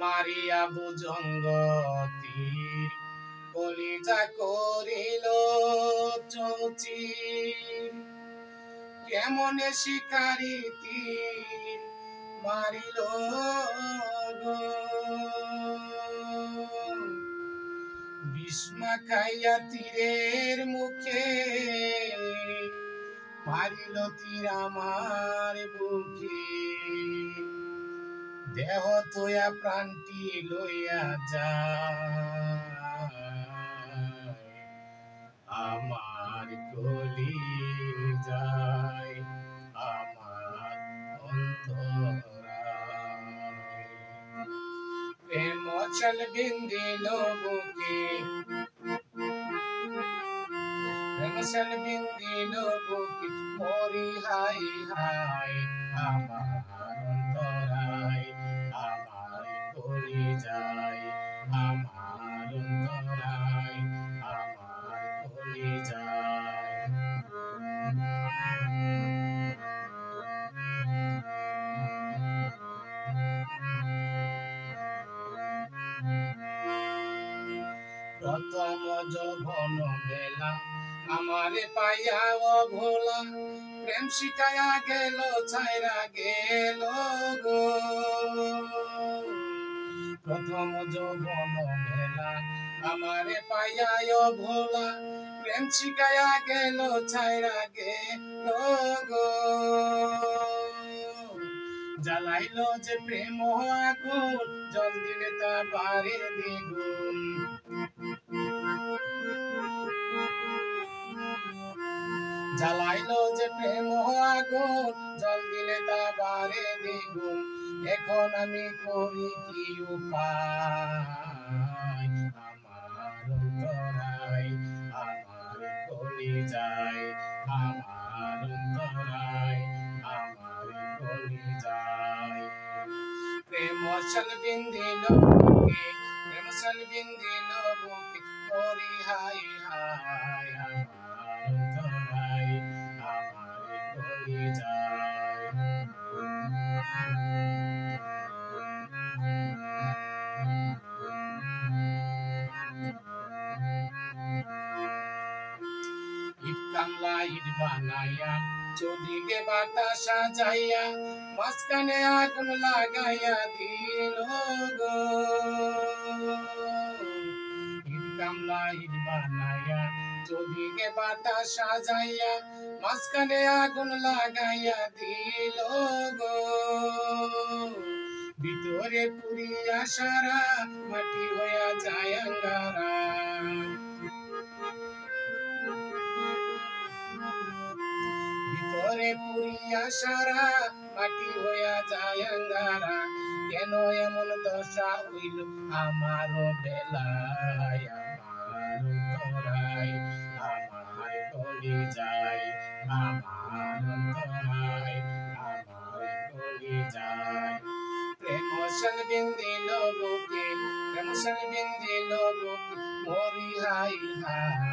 মারিয়া ভুজঙ্গ তীর কলিজা করিল চৌচির কেমনে শিকারি তীর মারিল গো বিস্মা খাইয়া তীরের মুখে মারিল তীর আমার বুকে দেহ তোয়া প্রাণটি লইয়া যায় আমার কলি যায় আমার অন্তরায় প্রেম চল বিন্দিল বুকে প্রেম চল বিন্দিল বুকে মরি হাই হাই আমার অন্তরায় আমার কলি যায় আমার অন্তরায় আমার কলি যায় প্রথম যৌবন বেলা আমারে পাইয়া অভোলা প্রেম শিখাইয়া গেল ছাইরা গেল গো প্রথম যৌবন বেলা আমারে পাইয়া অভোলা প্রেম শিখাইয়া গেল ছাইরা গেল গো জ্বালাইলো যে প্রেম আগুন জল দিলে তা বাড়ে দ্বিগুণ জ্বালাইলো যে প্রেম আগুন জল দিলে তা বাড়ে দ্বিগুণ এখন আমি করি কি উপায় আমার অন্তরায় আমার কলি যায় আমার অন্তরায় আমার কলি যায় প্রেম চল বিন্দিল বুকে প্রেম চল বিন্দিল বুকে মরি হাই হাই আমার অন্তরায় আমার কলি যায় ইট কামলা ইট বানাইয়া চৌদিকে বাতা সাজাইয়া মাঝখানে আগুন লাগাইয়া দিল গো ইট কামলা ইট বানাইয়া চৌদিকে বাতা সাজাইয়া মাঝখানে আগুন লাগাইয়া দিল গো ভিতরে পুরিয়া সারা মাটি হইয়া যায় আঙ্গারা ভিতরে পুরিয়া সারা মাটি হইয়া যায় আঙ্গারা কেন এমন দশা হইল আমার বেলায় আমার অন্তরায় আমার কলি যায় আমার অন্তরায় আমার কলি যায় প্রেম চল বিন্দিল বুকে প্রেম চল বিন্দিল বুকে মরি হাই হাই